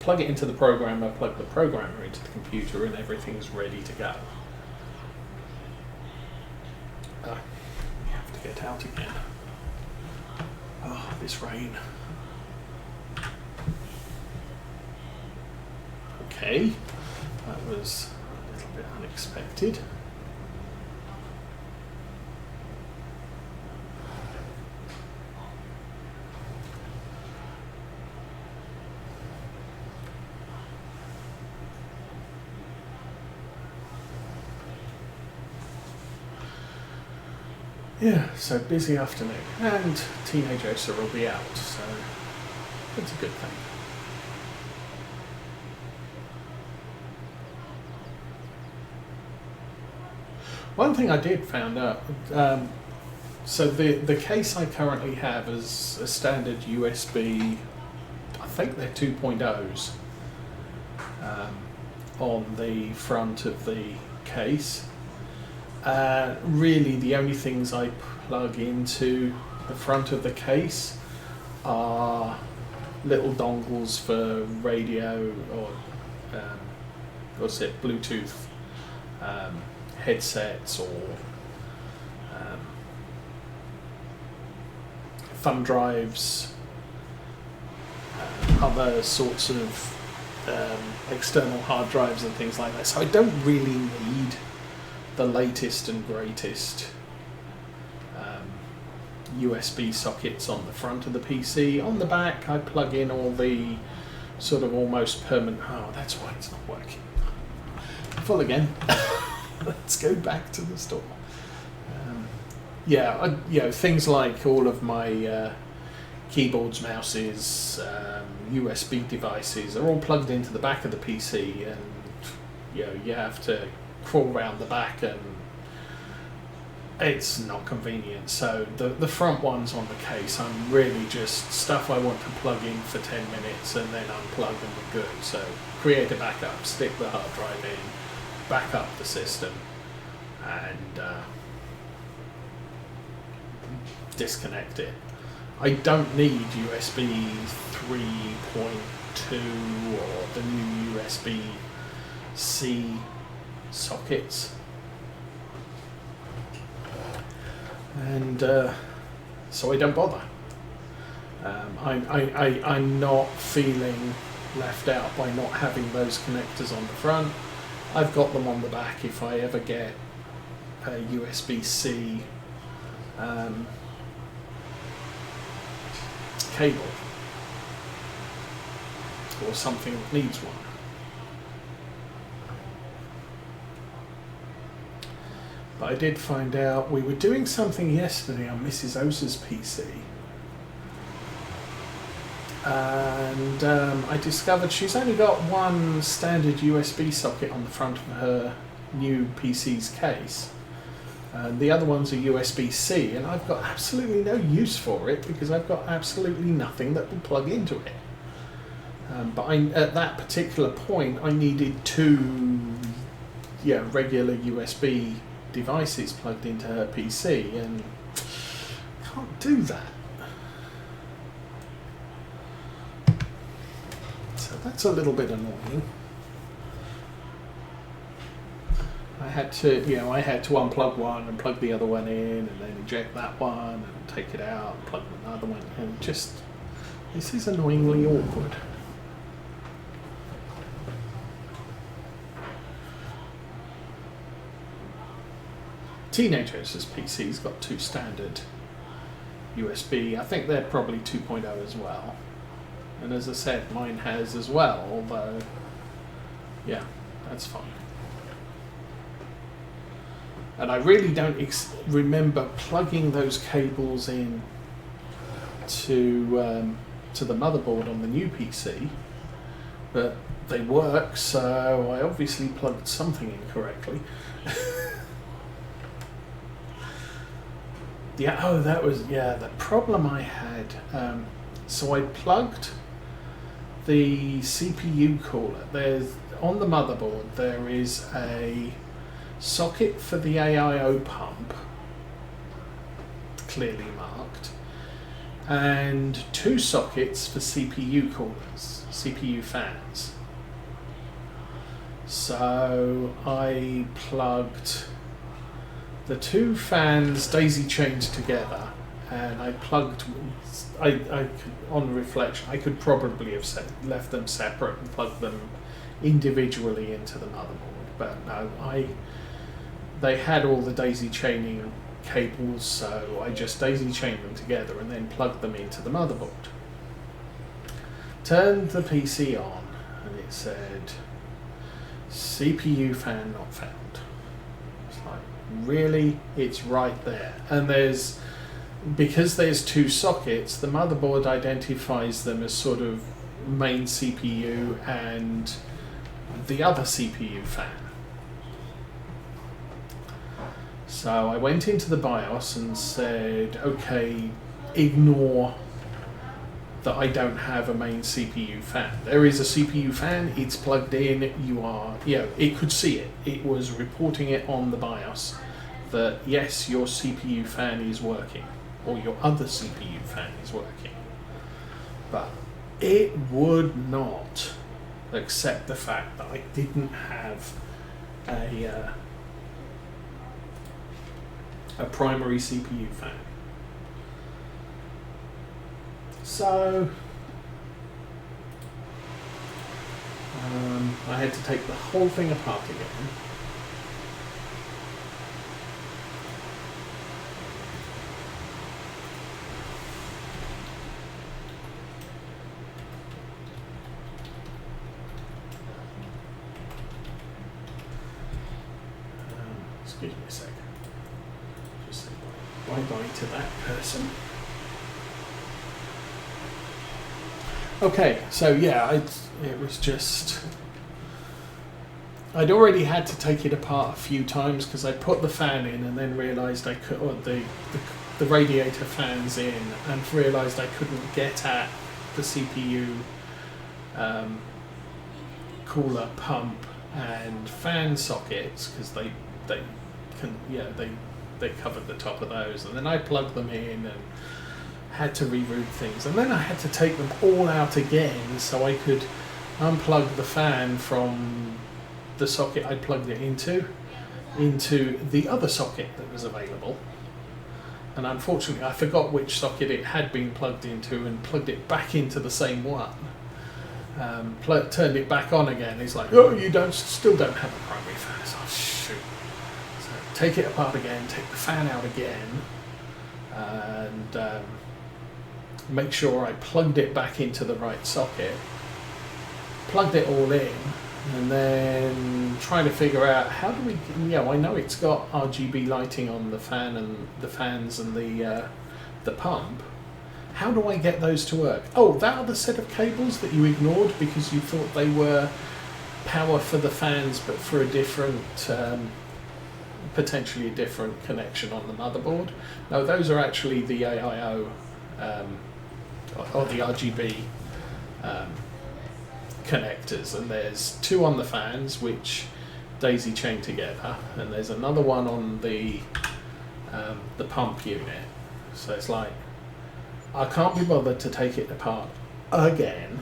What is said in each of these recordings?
plug it into the programmer, plug the programmer into the computer, and everything's ready to go. We have to get out again. Oh, this rain. Okay, that was a little bit unexpected. Yeah, so busy afternoon, and Teenage Osa will be out, so it's a good thing. One thing I did find out, so the case I currently have is a standard USB, I think they're 2.0s, on the front of the case. Really the only things I plug into the front of the case are little dongles for radio or what's it, Bluetooth headsets or thumb drives, other sorts of external hard drives and things like that. So I don't really need the latest and greatest USB sockets on the front of the PC. On the back, I plug in all the sort of almost permanent. Oh, that's why it's not working. Full again. Let's go back to the store. Things like all of my keyboards, mouses, USB devices are all plugged into the back of the PC, and you have to crawl around the back, and it's not convenient. So the front ones on the case, I'm really just stuff I want to plug in for 10 minutes and then unplug and we're good. So create a backup, stick the hard drive in, back up the system, and disconnect it. I don't need USB 3.2 or the new USB-C sockets, and so I don't bother. I'm not feeling left out by not having those connectors on the front. I've got them on the back if I ever get a USB-C cable or something that needs one. But I did find out we were doing something yesterday on Mrs. Osa's PC, and I discovered she's only got one standard USB socket on the front of her new PC's case, and the other one's a USB-C, and I've got absolutely no use for it because I've got absolutely nothing that will plug into it. But at that particular point I needed two regular USB devices plugged into her PC, and can't do that. So that's a little bit annoying. I had to unplug one and plug the other one in, and then eject that one and take it out and plug another one, and just, this is annoyingly awkward. Teenage Osa's PC's got two standard USB. I think they're probably 2.0 as well. And as I said, mine has as well, although, yeah, that's fine. And I really don't remember plugging those cables in to the motherboard on the new PC, but they work, so I obviously plugged something in correctly. The problem I had. So I plugged the CPU cooler. There's on the motherboard there is a socket for the AIO pump, clearly marked, and two sockets for CPU coolers. CPU fans. So I plugged the two fans daisy chained together, and I plugged. On reflection, I could probably have left them separate and plugged them individually into the motherboard, but no, they had all the daisy chaining cables, so I just daisy chained them together and then plugged them into the motherboard. Turned the PC on, and it said CPU fan not found. It's like, really? It's right there. And because there's two sockets, the motherboard identifies them as sort of main CPU and the other CPU fan. So I went into the BIOS and said, okay, ignore that I don't have a main CPU fan. There is a CPU fan, it's plugged in, it could see it. It was reporting it on the BIOS that yes, your CPU fan is working, or your other CPU fan is working. But it would not accept the fact that I didn't have a primary CPU fan. So I had to take the whole thing apart again. Excuse me a second. Just say bye-bye to that person. Okay, so yeah, it was just... I'd already had to take it apart a few times because I put the fan in and then realised I could, or the radiator fans in, and realised I couldn't get at the CPU cooler, pump, and fan sockets because they covered the top of those, and then I plugged them in and had to reroute things, and then I had to take them all out again so I could unplug the fan from the socket I plugged it into the other socket that was available. And unfortunately I forgot which socket it had been plugged into and plugged it back into the same one. Turned it back on again. He's like, oh, you still don't have a primary fan. So, shoot. So take it apart again, take the fan out again, and make sure I plugged it back into the right socket, plugged it all in, and then trying to figure out how do we, I know it's got RGB lighting on the fan and the fans and the pump. How do I get those to work? Oh, that other set of cables that you ignored because you thought they were power for the fans but for a different, potentially a different connection on the motherboard. No, those are actually the AIO or the RGB connectors, and there's two on the fans which daisy chain together, and there's another one on the pump unit. So it's like, I can't be bothered to take it apart again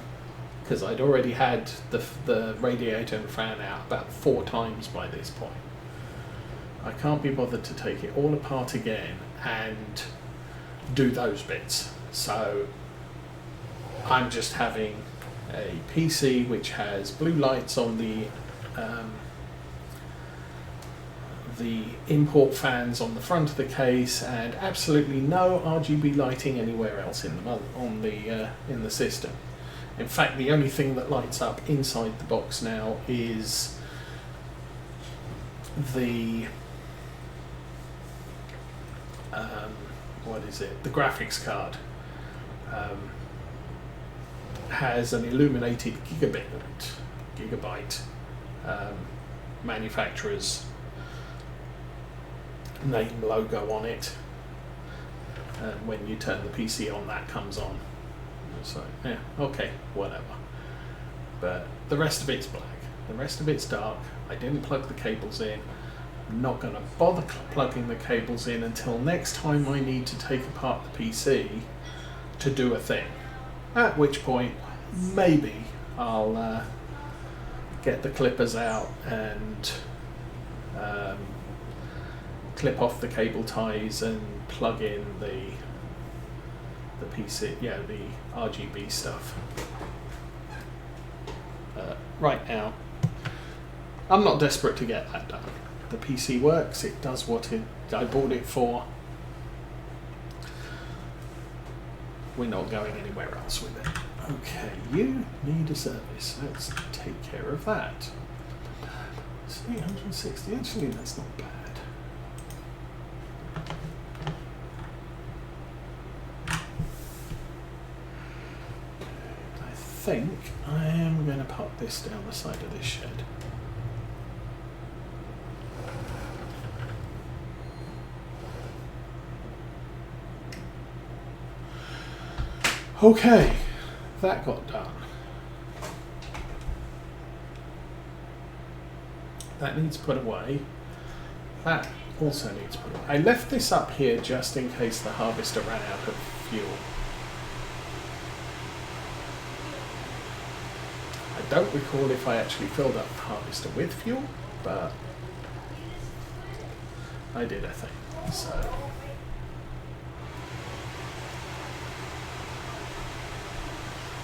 because I'd already had the radiator and fan out about 4 times by this point. I can't be bothered to take it all apart again and do those bits. So I'm just having a PC which has blue lights on the import fans on the front of the case, and absolutely no RGB lighting anywhere else in the system. In fact, the only thing that lights up inside the box now is the the graphics card. Has an illuminated gigabyte manufacturer's name logo on it, and when you turn the PC on, that comes on. So yeah, okay, whatever. But the rest of it's black. The rest of it's dark. I didn't plug the cables in. I'm not going to bother plugging the cables in until next time I need to take apart the PC to do a thing. At which point, maybe I'll get the clippers out and clip off the cable ties and plug in the PC, the RGB stuff. Right now, I'm not desperate to get that done. The PC works, it does what I bought it for. We're not going anywhere else with it. Okay, you need a service. Let's take care of that. It's 860, actually that's not bad. I think I am going to pop this down the side of this shed. Okay, that got done. That needs put away. That also needs put away. I left this up here just in case the harvester ran out of fuel. I don't recall if I actually filled up the harvester with fuel, but I did, I think. So.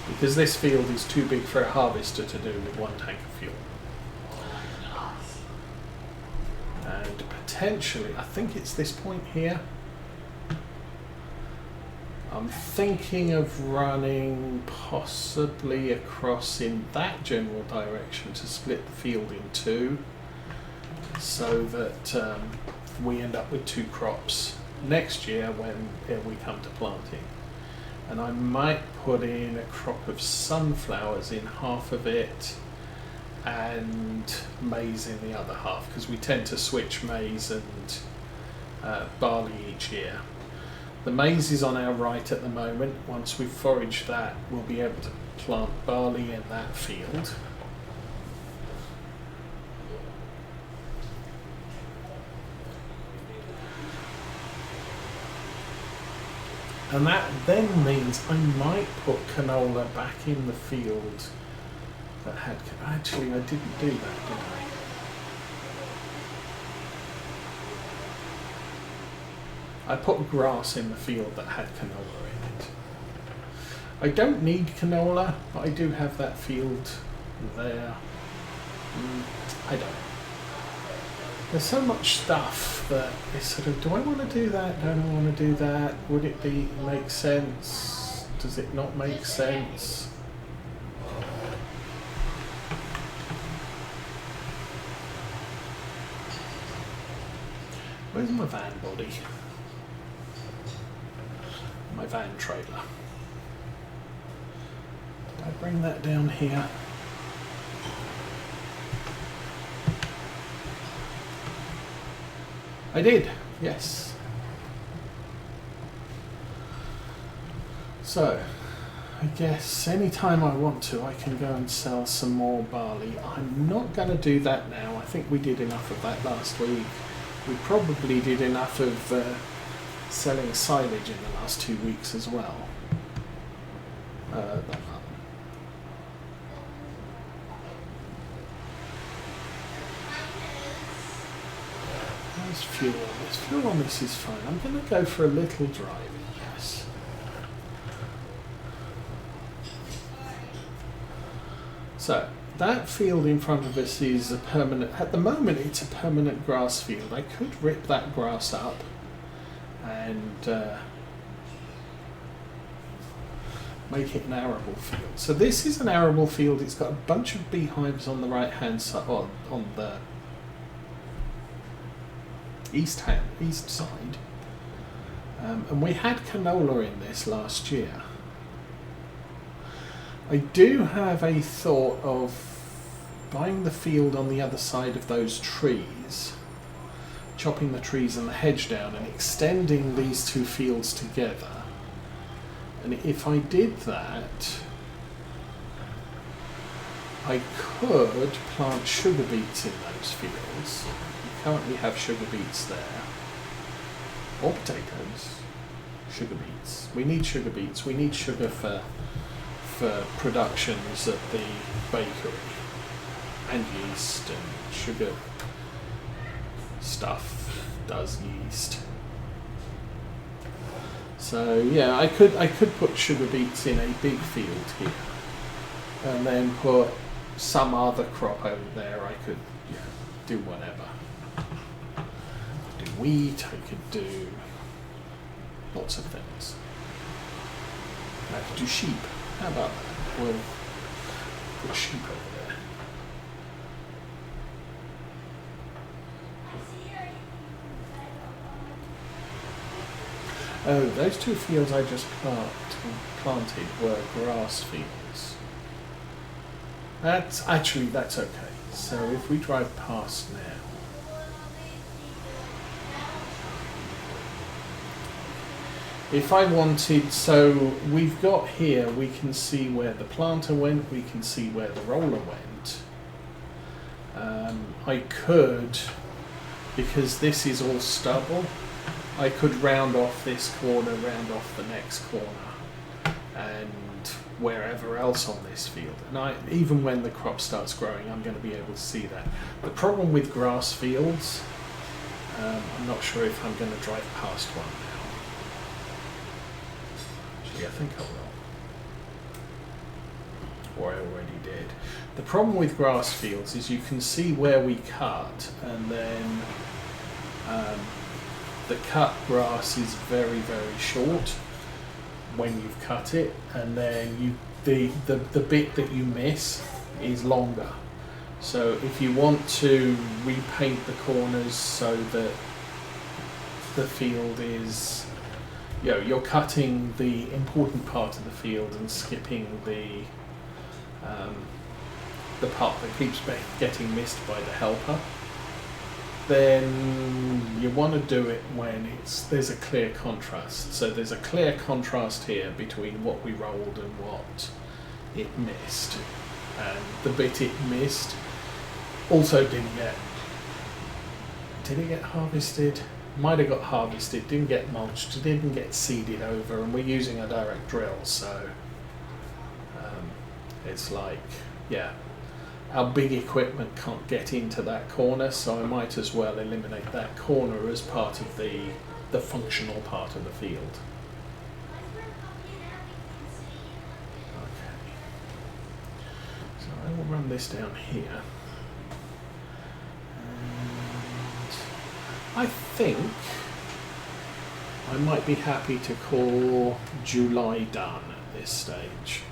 Because this field is too big for a harvester to do with one tank of fuel. And potentially, I think it's this point here. I'm thinking of running possibly across in that general direction to split the field in two, so that we end up with two crops next year when we come to planting. And I might put in a crop of sunflowers in half of it and maize in the other half, because we tend to switch maize and barley each year. The maize is on our right at the moment. Once we've foraged that, we'll be able to plant barley in that field. And that then means I might put canola back in the field that had... Actually, I didn't do that, did I? I put grass in the field that had canola in it. I don't need canola, but I do have that field there. I don't know. There's so much stuff that it's sort of, do I want to do that? Don't I want to do that? Would it make sense? Does it not make sense? Where's my van body? My van trailer. Did I bring that down here? I did, yes. So, I guess anytime I want to, I can go and sell some more barley. I'm not going to do that now. I think we did enough of that last week. We probably did enough of selling silage in the last 2 weeks as well. There's fuel on this. Fuel on this is fine. I'm going to go for a little drive in this. So, that field in front of us is a permanent... At the moment, it's a permanent grass field. I could rip that grass up and make it an arable field. So this is an arable field. It's got a bunch of beehives on the right-hand side, or on the east side, and we had canola in this last year. I do have a thought of buying the field on the other side of those trees, chopping the trees and the hedge down and extending these two fields together. And if I did that, I could plant sugar beets in those fields. Currently have sugar beets there, or potatoes. Sugar beets. We need sugar beets. We need sugar for productions at the bakery, and yeast and sugar stuff does yeast. So yeah, I could put sugar beets in a big field here, and then put some other crop over there. I could do whatever. Do wheat. I could do lots of things. I could do sheep. How about that? We'll put sheep over there. Oh, those two fields I just planted were grass fields. That's okay. So if we drive past now, if I wanted, so we've got here, we can see where the planter went, we can see where the roller went. I could, because this is all stubble, I could round off this corner, round off the next corner, and wherever else on this field. And even when the crop starts growing, I'm going to be able to see that. The problem with grass fields, I'm not sure if I'm going to drive past one now. Actually, I think I will. Or I already did. The problem with grass fields is you can see where we cut, and then the cut grass is very, very short when you've cut it, and then the bit that you miss is longer. So if you want to repaint the corners so that the field is, you're cutting the important part of the field and skipping the part that keeps getting missed by the helper, then you want to do it when there's a clear contrast. So there's a clear contrast here between what we rolled and what it missed. And the bit it missed also did it get harvested? Might have got harvested, didn't get mulched, didn't get seeded over, and we're using a direct drill, so it's like, our big equipment can't get into that corner, so I might as well eliminate that corner as part of the functional part of the field. Okay. So I will run this down here. And I think I might be happy to call July done at this stage.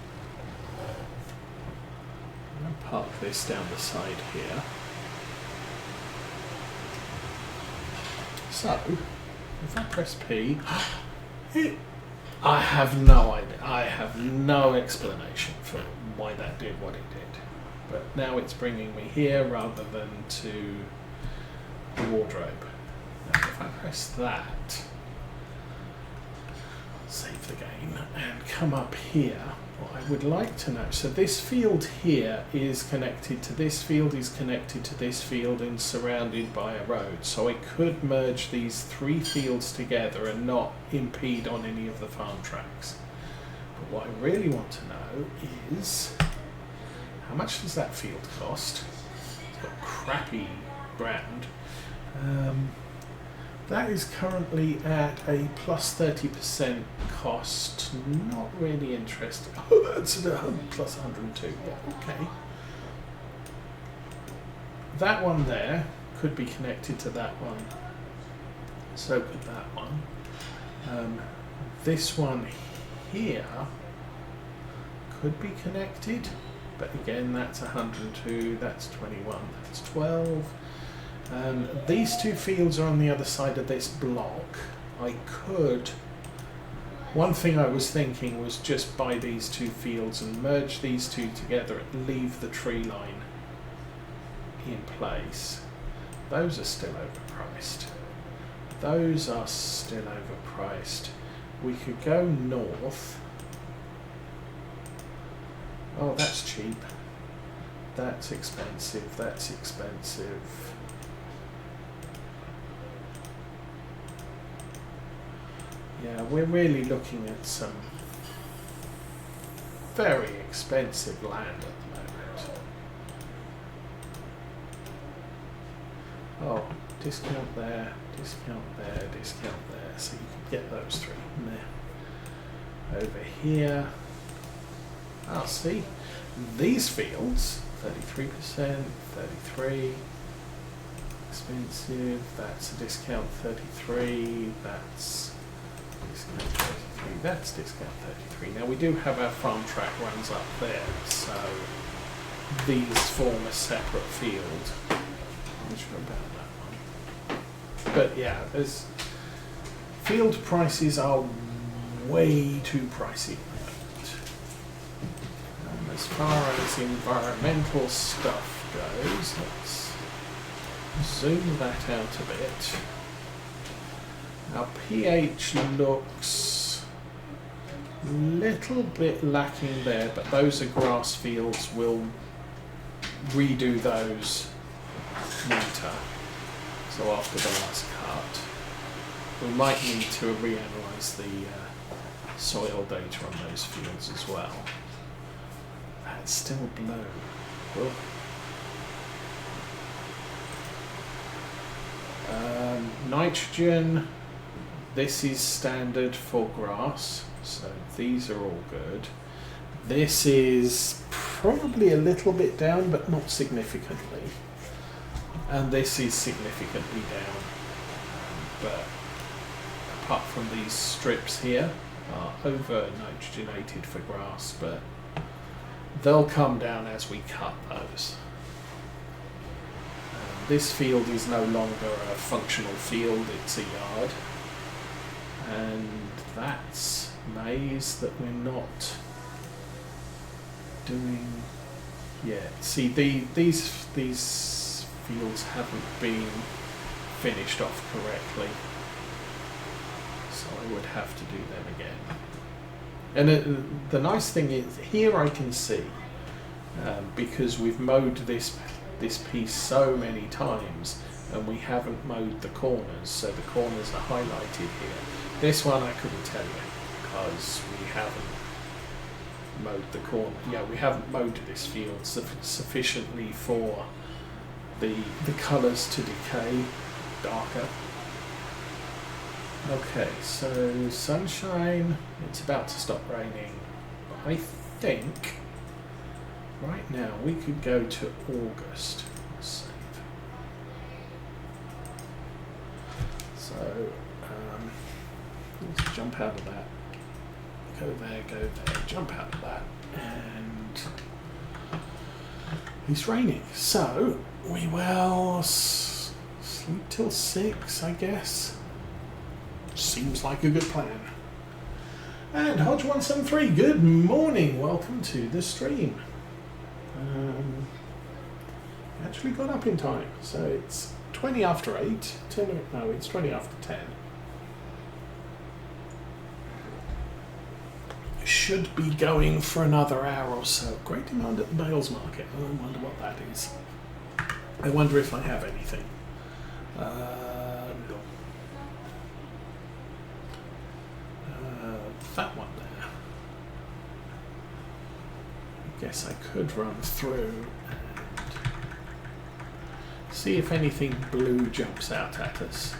Park this down the side here. So, if I press P, I have no idea. I have no explanation for why that did what it did. But now it's bringing me here rather than to the wardrobe. Now, if I press that, save the game, and come up here, what I would like to know, so this field here is connected to this field, is connected to this field, and surrounded by a road. So I could merge these three fields together and not impede on any of the farm tracks. But what I really want to know is, how much does that field cost? It's got crappy brand. That is currently at a plus 30% cost. Not really interested. Oh, that's at plus 102. Yeah, okay. That one there could be connected to that one. So could that one. This one here could be connected, but again, that's 102. That's 21. That's 12. These two fields are on the other side of this block. I could, one thing I was thinking was just buy these two fields and merge these two together and leave the tree line in place. Those are still overpriced. Those are still overpriced. We could go north. Oh, that's cheap. That's expensive. That's expensive. Yeah, we're really looking at some very expensive land at the moment. Oh, discount there, discount there, discount there. So you can get those three in there. Over here. Oh, see, these fields, 33%, 33, expensive, that's a discount 33, that's discount 33, that's discount 33. Now we do have our farm track runs up there, so these form a separate field. I'm not sure about that one. But yeah, there's field prices are way too pricey. As far as environmental stuff goes, let's zoom that out a bit. Our pH looks a little bit lacking there, but those are grass fields. We'll redo those later. So after the last cut, we might need to reanalyze the soil data on those fields as well. It's still blue. Nitrogen, this is standard for grass, so these are all good. This is probably a little bit down, but not significantly. And this is significantly down. But apart from these strips here, are over nitrogenated for grass, but they'll come down as we cut those. This field is no longer a functional field, it's a yard. And that's maize that we're not doing yet. See, these fields haven't been finished off correctly, so I would have to do them again. And the nice thing is, here I can see, because we've mowed this piece so many times, and we haven't mowed the corners, so the corners are highlighted here. This one I couldn't tell you, because we haven't mowed the corner. Yeah, we haven't mowed this field sufficiently for the colours to decay darker. Okay, so sunshine, it's about to stop raining. I think right now we could go to August. Let's save. So let's jump out of that. Go there, jump out of that. And it's raining. So we will sleep till 6, I guess. Seems like a good plan. And Hodge173, good morning. Welcome to the stream. Actually got up in time, so it's 20 after 8. No, it's 20 after 10. Should be going for another hour or so. Great demand at the bales market. Oh, I wonder what that is. I wonder if I have anything. No. That one there. I guess I could run through and see if anything blue jumps out at us.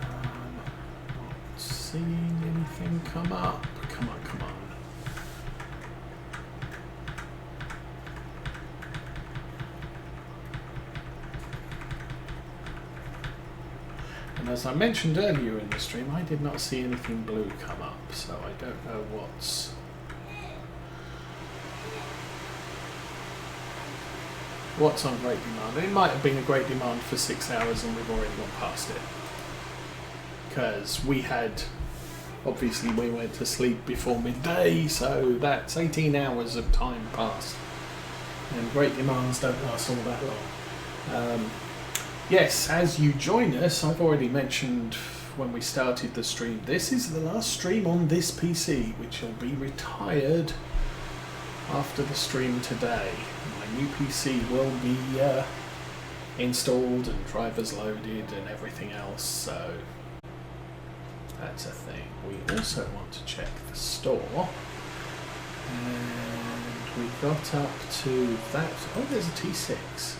Not seeing anything come up. Come on, come on. As I mentioned earlier in the stream, I did not see anything blue come up, so I don't know what's on great demand. It might have been a great demand for 6 hours and we've already gone past it. Because obviously we went to sleep before midday, so that's 18 hours of time passed. And great demands don't last all that long. Yes, as you join us, I've already mentioned when we started the stream, this is the last stream on this PC, which will be retired after the stream today. My new PC will be installed and drivers loaded and everything else, so that's a thing. We also want to check the store, and we got up to that. Oh, there's a T6.